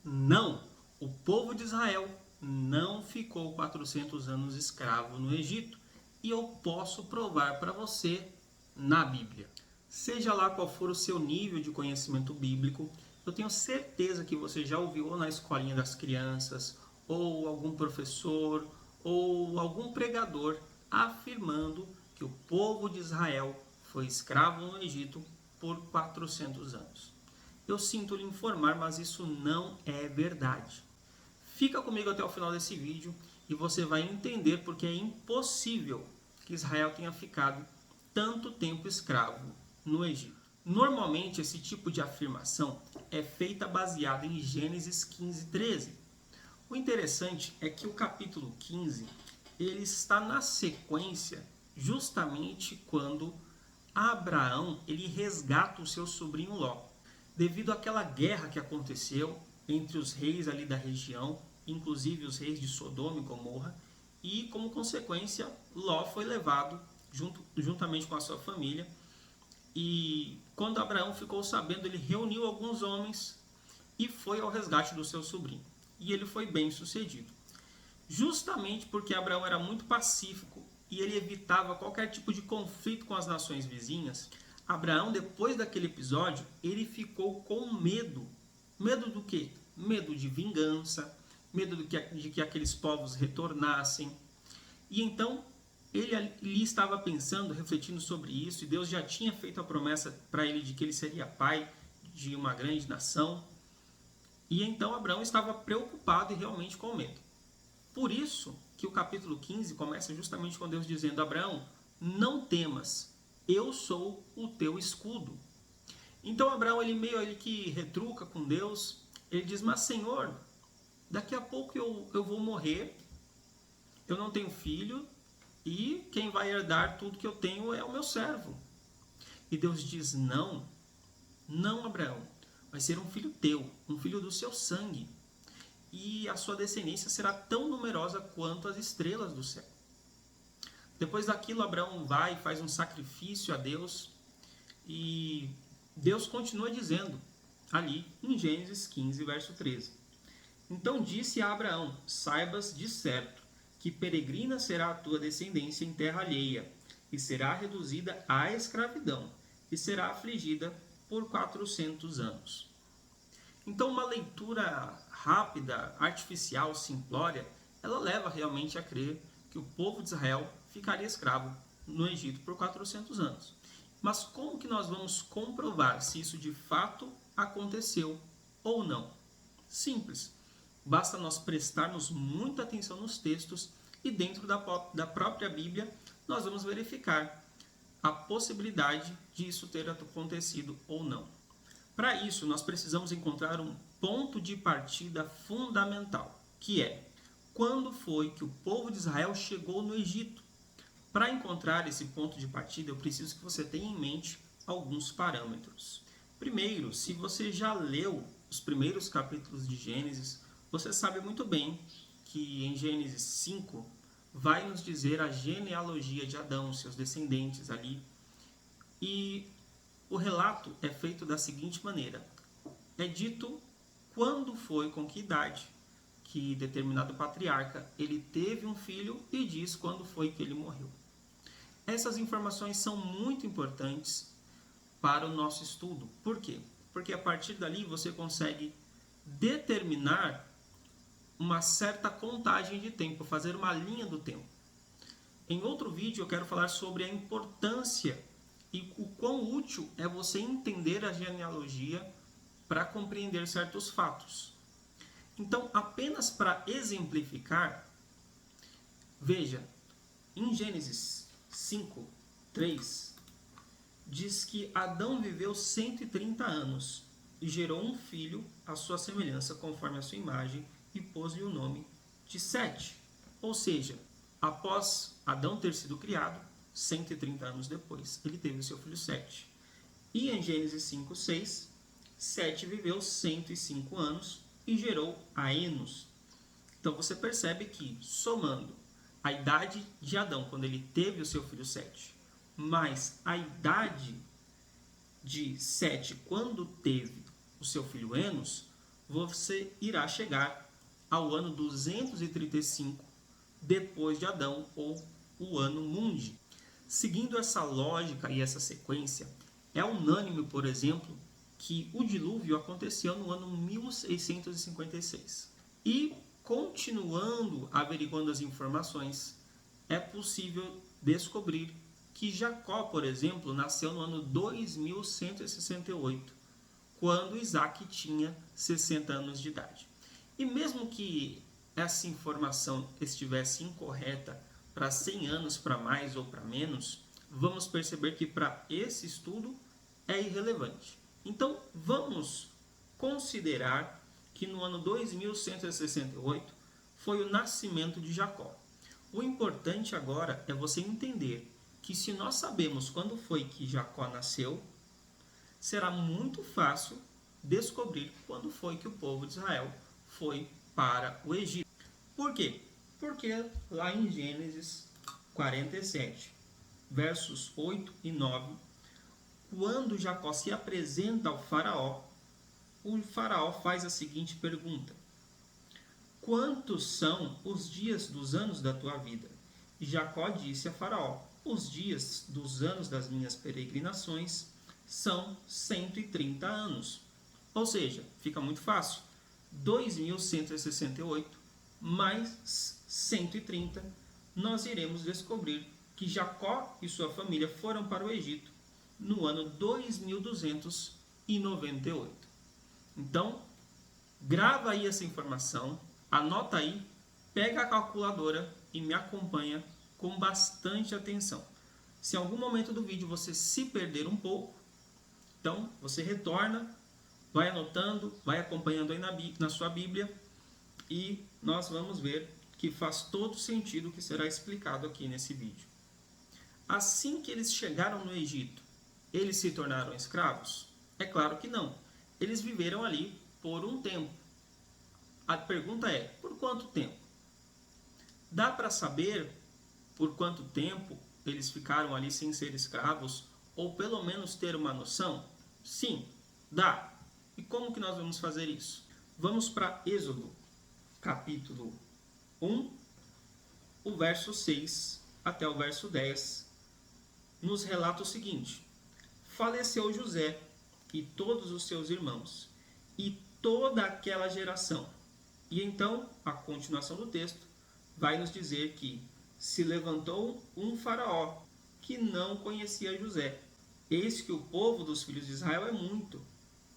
Não, o povo de Israel não ficou 400 anos escravo no Egito. E eu posso provar para você na Bíblia. Seja lá qual for o seu nível de conhecimento bíblico, eu tenho certeza que você já ouviu ou na escolinha das crianças, ou algum professor, ou algum pregador afirmando que o povo de Israel foi escravo no Egito por 400 anos. Eu sinto lhe informar, mas isso não é verdade. Fica comigo até o final desse vídeo e você vai entender porque é impossível que Israel tenha ficado tanto tempo escravo no Egito. Normalmente, esse tipo de afirmação é feita baseada em Gênesis 15:13. O interessante é que o capítulo 15 ele está na sequência justamente quando Abraão ele resgata o seu sobrinho Ló. Devido àquela guerra que aconteceu entre os reis ali da região, inclusive os reis de Sodoma e Gomorra, e como consequência, Ló foi levado juntamente com a sua família. E quando Abraão ficou sabendo, ele reuniu alguns homens e foi ao resgate do seu sobrinho. E ele foi bem sucedido. Justamente porque Abraão era muito pacífico e ele evitava qualquer tipo de conflito com as nações vizinhas, Abraão, depois daquele episódio, ele ficou com medo. Medo do quê? Medo de vingança, medo de que aqueles povos retornassem. E então, ele ali estava pensando, refletindo sobre isso, e Deus já tinha feito a promessa para ele de que ele seria pai de uma grande nação. E então Abraão estava preocupado e realmente com medo. Por isso que o capítulo 15 começa justamente com Deus dizendo: Abraão, não temas, eu sou o teu escudo. Então Abraão ele que retruca com Deus, ele diz: mas Senhor, daqui a pouco eu vou morrer, eu não tenho filho, e quem vai herdar tudo que eu tenho é o meu servo. E Deus diz: não, não Abraão, vai ser um filho teu, um filho do seu sangue, e a sua descendência será tão numerosa quanto as estrelas do céu. Depois daquilo, Abraão vai e faz um sacrifício a Deus, e Deus continua dizendo, ali em Gênesis 15, verso 13. Então disse a Abraão: saibas de certo que peregrina será a tua descendência em terra alheia, e será reduzida à escravidão, e será afligida por 400 anos. Então, uma leitura rápida, artificial, simplória, ela leva realmente a crer que o povo de Israel ficaria escravo no Egito por 400 anos. Mas como que nós vamos comprovar se isso de fato aconteceu ou não? Simples. Basta nós prestarmos muita atenção nos textos e dentro da própria Bíblia nós vamos verificar a possibilidade de isso ter acontecido ou não. Para isso, nós precisamos encontrar um ponto de partida fundamental, que é quando foi que o povo de Israel chegou no Egito. Para encontrar esse ponto de partida, eu preciso que você tenha em mente alguns parâmetros. Primeiro, se você já leu os primeiros capítulos de Gênesis, você sabe muito bem que em Gênesis 5 vai nos dizer a genealogia de Adão, seus descendentes ali. E o relato é feito da seguinte maneira: é dito quando foi, com que idade, que determinado patriarca ele teve um filho e diz quando foi que ele morreu. Essas informações são muito importantes para o nosso estudo. Por quê? Porque a partir dali você consegue determinar uma certa contagem de tempo, fazer uma linha do tempo. Em outro vídeo eu quero falar sobre a importância e o quão útil é você entender a genealogia para compreender certos fatos. Então, apenas para exemplificar, veja, em Gênesis 5, 3, diz que Adão viveu 130 anos e gerou um filho à sua semelhança, conforme a sua imagem, e pôs-lhe o nome de Sete. Ou seja, após Adão ter sido criado, 130 anos depois, ele teve o seu filho Sete. E em Gênesis 5, 6, Sete viveu 105 anos e gerou a Enos. Então você percebe que, somando a idade de Adão, quando ele teve o seu filho Sete, mais a idade de Sete, quando teve o seu filho Enos, você irá chegar ao ano 235 depois de Adão, ou o ano Mundi. Seguindo essa lógica e essa sequência, é unânime, por exemplo, que o dilúvio aconteceu no ano 1656. E, continuando averiguando as informações, é possível descobrir que Jacó, por exemplo, nasceu no ano 2168, quando Isaac tinha 60 anos de idade. E mesmo que essa informação estivesse incorreta para 100 anos para mais ou para menos, vamos perceber que para esse estudo é irrelevante. Então, vamos considerar que no ano 2168 foi o nascimento de Jacó. O importante agora é você entender que se nós sabemos quando foi que Jacó nasceu, será muito fácil descobrir quando foi que o povo de Israel foi para o Egito. Por quê? Porque lá em Gênesis 47, versos 8 e 9, quando Jacó se apresenta ao faraó, o faraó faz a seguinte pergunta: quantos são os dias dos anos da tua vida? E Jacó disse a faraó: os dias dos anos das minhas peregrinações são 130 anos. Ou seja, fica muito fácil. 2168 mais 130, nós iremos descobrir que Jacó e sua família foram para o Egito no ano 2298. Então, grava aí essa informação, anota aí, pega a calculadora e me acompanha com bastante atenção. Se em algum momento do vídeo você se perder um pouco, então você retorna, vai anotando, vai acompanhando aí na sua Bíblia e nós vamos ver que faz todo sentido o que será explicado aqui nesse vídeo. Assim que eles chegaram no Egito, eles se tornaram escravos? É claro que não. Eles viveram ali por um tempo. A pergunta é, por quanto tempo? Dá para saber por quanto tempo eles ficaram ali sem ser escravos? Ou pelo menos ter uma noção? Sim, dá. E como que nós vamos fazer isso? Vamos para Êxodo, capítulo 1, o verso 6 até o verso 10, nos relata o seguinte: faleceu José e todos os seus irmãos, e toda aquela geração. E então, a continuação do texto vai nos dizer que se levantou um faraó que não conhecia José. Eis que o povo dos filhos de Israel é muito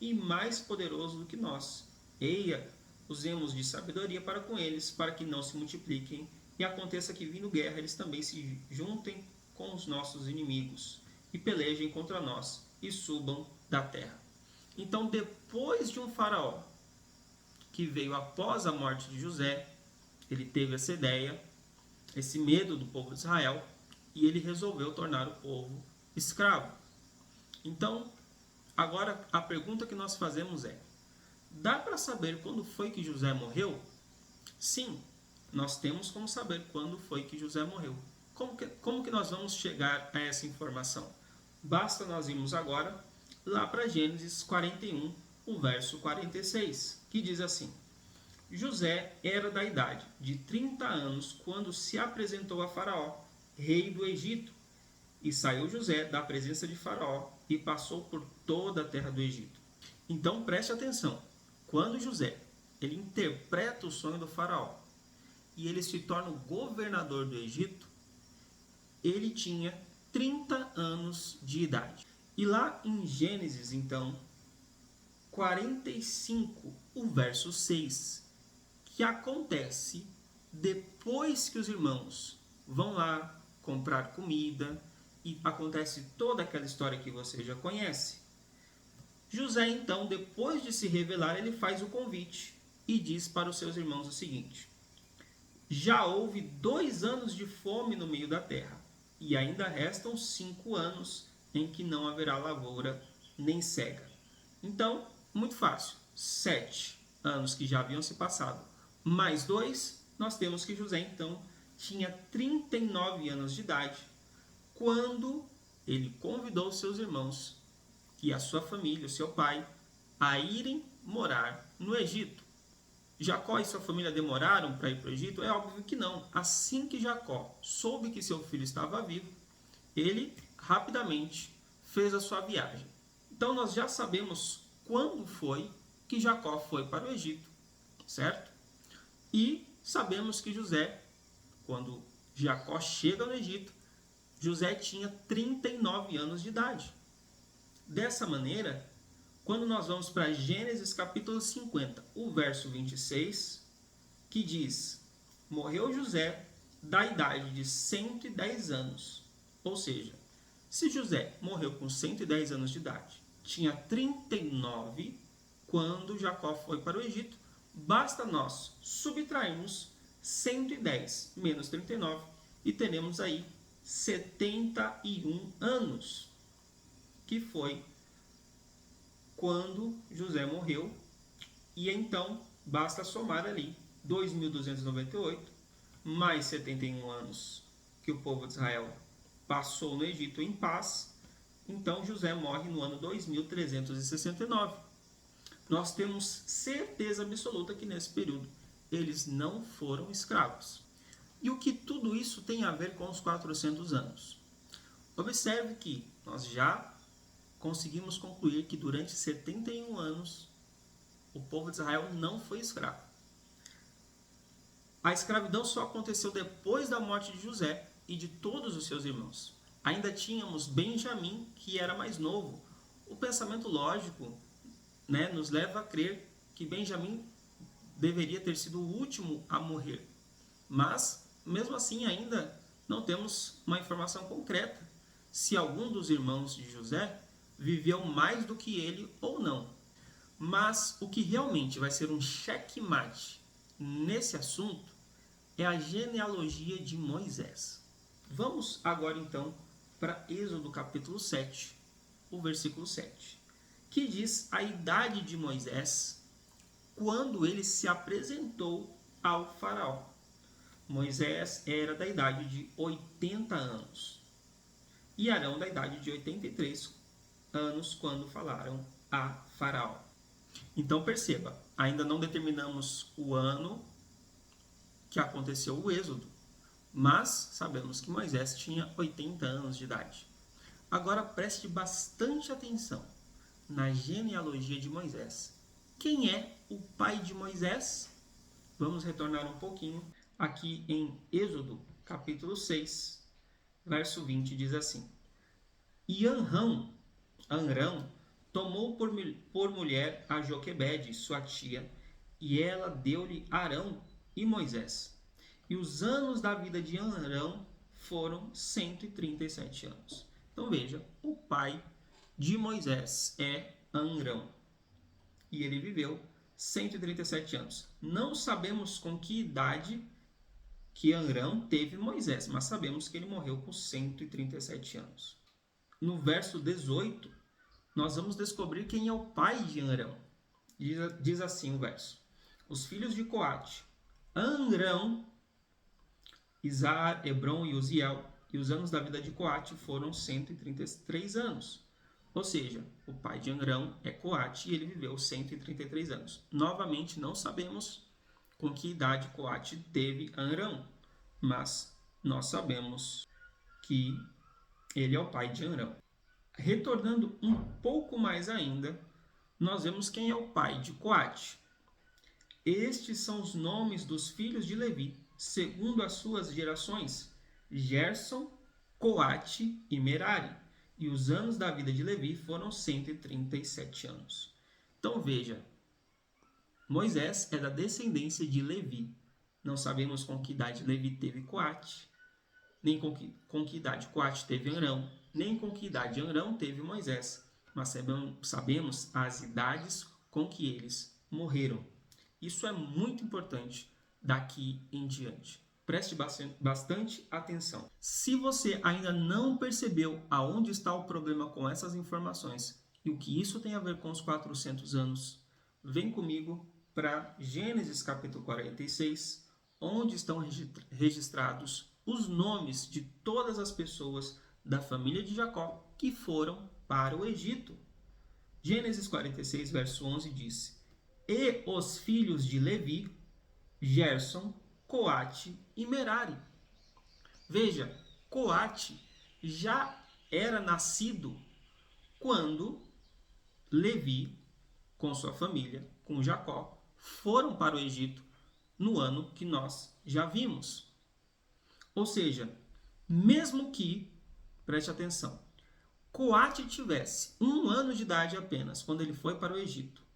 e mais poderoso do que nós. Eia, usemos de sabedoria para com eles, para que não se multipliquem, e aconteça que, vindo guerra, eles também se juntem com os nossos inimigos, e pelejem contra nós, e subam da terra. Então, depois de um faraó que veio após a morte de José, ele teve essa ideia, esse medo do povo de Israel, e ele resolveu tornar o povo escravo. Então, agora a pergunta que nós fazemos é: dá para saber quando foi que José morreu? Sim, nós temos como saber quando foi que José morreu. Como que nós vamos chegar a essa informação? Basta nós irmos agora lá para Gênesis 41, o verso 46, que diz assim: José era da idade de 30 anos quando se apresentou a Faraó, rei do Egito. E saiu José da presença de Faraó e passou por toda a terra do Egito. Então preste atenção. Quando José ele interpreta o sonho do Faraó e ele se torna o governador do Egito, ele tinha 30 anos de idade. E lá em Gênesis, então, 45, o verso 6, que acontece depois que os irmãos vão lá comprar comida e acontece toda aquela história que você já conhece. José, então, depois de se revelar, ele faz o convite e diz para os seus irmãos o seguinte: já houve 2 anos de fome no meio da terra, e ainda restam 5 anos em que não haverá lavoura nem cega. Então, muito fácil, 7 anos que já haviam se passado, mais 2, nós temos que José, então, tinha 39 anos de idade, quando ele convidou seus irmãos e a sua família, o seu pai, a irem morar no Egito. Jacó e sua família demoraram para ir para o Egito? É óbvio que não. Assim que Jacó soube que seu filho estava vivo, ele rapidamente fez a sua viagem. Então nós já sabemos quando foi que Jacó foi para o Egito, certo? E sabemos que José, quando Jacó chega no Egito, José tinha 39 anos de idade. Dessa maneira, quando nós vamos para Gênesis capítulo 50, o verso 26, que diz: morreu José da idade de 110 anos. Ou seja, se José morreu com 110 anos de idade, tinha 39 quando Jacó foi para o Egito, basta nós subtrairmos 110 menos 39 e teremos aí 71 anos, que foi quando José morreu. E então basta somar ali 2.298 mais 71 anos que o povo de Israel passou no Egito em paz. Então José morre no ano 2369. Nós temos certeza absoluta que nesse período eles não foram escravos. E o que tudo isso tem a ver com os 400 anos? Observe que nós já conseguimos concluir que durante 71 anos o povo de Israel não foi escravo. A escravidão só aconteceu depois da morte de José e de todos os seus irmãos. Ainda tínhamos Benjamim, que era mais novo. O pensamento lógico, nos leva a crer que Benjamim deveria ter sido o último a morrer. Mas, mesmo assim, ainda não temos uma informação concreta se algum dos irmãos de José viveu mais do que ele ou não. Mas o que realmente vai ser um checkmate nesse assunto é a genealogia de Moisés. Vamos agora então para Êxodo capítulo 7, o versículo 7, que diz a idade de Moisés quando ele se apresentou ao faraó. Moisés era da idade de 80 anos e Arão da idade de 83 anos quando falaram a faraó. Então perceba, ainda não determinamos o ano que aconteceu o êxodo, mas sabemos que Moisés tinha 80 anos de idade. Agora preste bastante atenção na genealogia de Moisés. Quem é o pai de Moisés? Vamos retornar um pouquinho aqui em Êxodo capítulo 6, verso 20, diz assim: E Amrão tomou por mulher a Joquebede, sua tia, e ela deu-lhe Arão e Moisés. E os anos da vida de Arão foram 137 anos. Então veja, o pai de Moisés é Amrão. E ele viveu 137 anos. Não sabemos com que idade que Amrão teve Moisés, mas sabemos que ele morreu com 137 anos. No verso 18, nós vamos descobrir quem é o pai de Amrão. Diz assim o verso: os filhos de Coate, Amrão, Izar, Hebron e Uziel, e os anos da vida de Coate foram 133 anos. Ou seja, o pai de Amrão é Coate e ele viveu 133 anos. Novamente, não sabemos com que idade Coate teve Amrão, mas nós sabemos que ele é o pai de Amrão. Retornando um pouco mais ainda, nós vemos quem é o pai de Coate. Estes são os nomes dos filhos de Levi, segundo as suas gerações: Gerson, Coate e Merari. E os anos da vida de Levi foram 137 anos. Então veja, Moisés é da descendência de Levi. Não sabemos com que idade Levi teve Coate, nem com que idade Coate teve Amrão, nem com que idade Amrão teve Moisés. Mas sabemos as idades com que eles morreram. Isso é muito importante daqui em diante. Preste bastante atenção. Se você ainda não percebeu aonde está o problema com essas informações e o que isso tem a ver com os 400 anos, vem comigo para Gênesis capítulo 46, onde estão registrados os nomes de todas as pessoas da família de Jacó que foram para o Egito. Gênesis 46, verso 11 diz: E os filhos de Levi, Gerson, Coate e Merari. Veja, Coate já era nascido quando Levi, com sua família, com Jacó, foram para o Egito no ano que nós já vimos. Ou seja, mesmo que, preste atenção, Coate tivesse 1 ano de idade apenas quando ele foi para o Egito,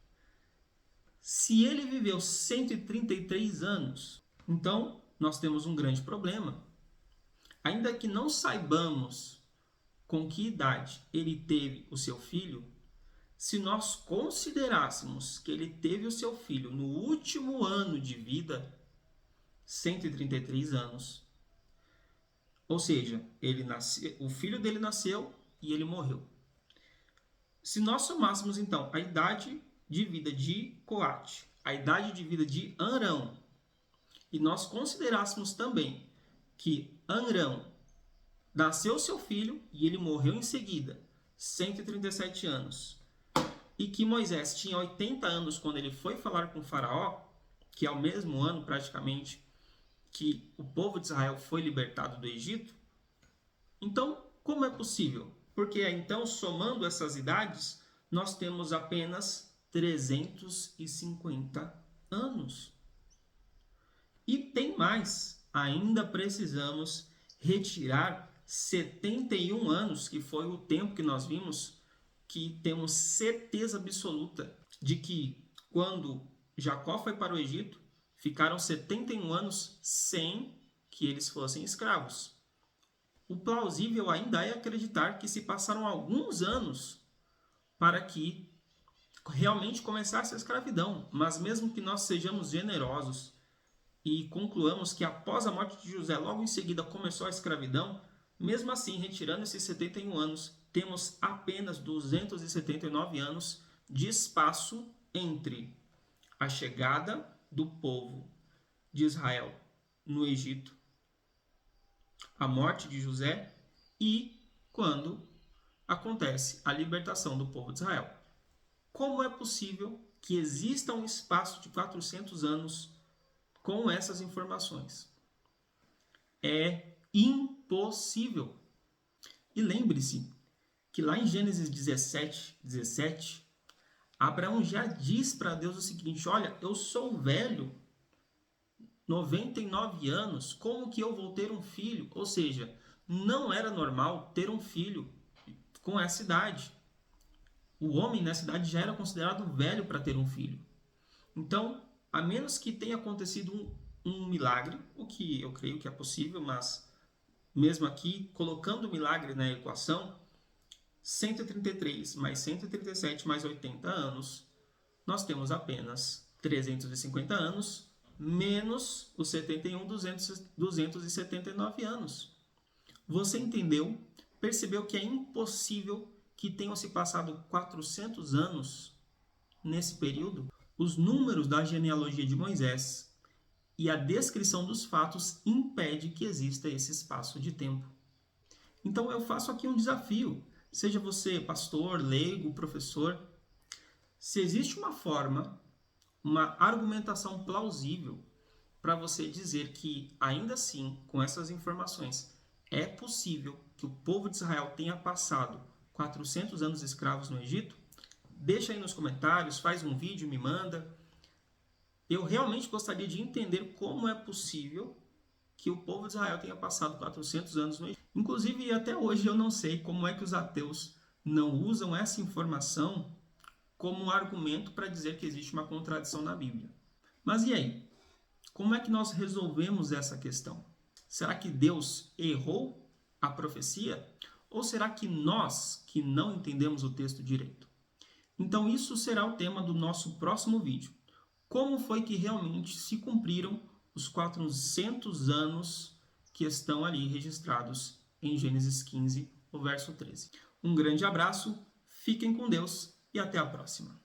se ele viveu 133 anos, então nós temos um grande problema. Ainda que não saibamos com que idade ele teve o seu filho, se nós considerássemos que ele teve o seu filho no último ano de vida, 133 anos, ou seja, o filho dele nasceu e ele morreu. Se nós somássemos então a idade de vida de Coate, a idade de vida de Arão, e nós considerássemos também que Arão nasceu seu filho e ele morreu em seguida, 137 anos, e que Moisés tinha 80 anos quando ele foi falar com o faraó, que é o mesmo ano praticamente que o povo de Israel foi libertado do Egito, então como é possível? Porque então, somando essas idades, nós temos apenas 350 anos. E tem mais, ainda precisamos retirar 71 anos, que foi o tempo que nós vimos, que temos certeza absoluta de que quando Jacó foi para o Egito, ficaram 71 anos sem que eles fossem escravos. O plausível ainda é acreditar que se passaram alguns anos para que realmente começasse a escravidão. Mas mesmo que nós sejamos generosos e concluamos que após a morte de José, logo em seguida começou a escravidão, mesmo assim, retirando esses 71 anos, temos apenas 279 anos de espaço entre a chegada do povo de Israel no Egito, a morte de José e quando acontece a libertação do povo de Israel. Como é possível que exista um espaço de 400 anos com essas informações? É impossível. E lembre-se que lá em Gênesis 17, Abraão já diz para Deus o seguinte: olha, eu sou velho, 99 anos, como que eu vou ter um filho? Ou seja, não era normal ter um filho com essa idade. O homem nessa idade já era considerado velho para ter um filho. Então, a menos que tenha acontecido um milagre, o que eu creio que é possível, mas mesmo aqui, colocando o milagre na equação, 133 mais 137 mais 80 anos, nós temos apenas 350 anos, menos os 71, 279 anos. Você entendeu? Percebeu que é impossível que tenham se passado 400 anos nesse período? Os números da genealogia de Moisés e a descrição dos fatos impede que exista esse espaço de tempo. Então eu faço aqui um desafio, seja você pastor, leigo, professor, se existe uma forma, uma argumentação plausível para você dizer que ainda assim, com essas informações, é possível que o povo de Israel tenha passado 400 anos escravos no Egito, deixa aí nos comentários, faz um vídeo, me manda. Eu realmente gostaria de entender como é possível que o povo de Israel tenha passado 400 anos no Egito. Inclusive, até hoje eu não sei como é que os ateus não usam essa informação como argumento para dizer que existe uma contradição na Bíblia. Mas e aí? Como é que nós resolvemos essa questão? Será que Deus errou a profecia? Ou será que nós que não entendemos o texto direito? Então isso será o tema do nosso próximo vídeo. Como foi que realmente se cumpriram os 400 anos que estão ali registrados em Gênesis 15, o verso 13. Um grande abraço, fiquem com Deus e até a próxima.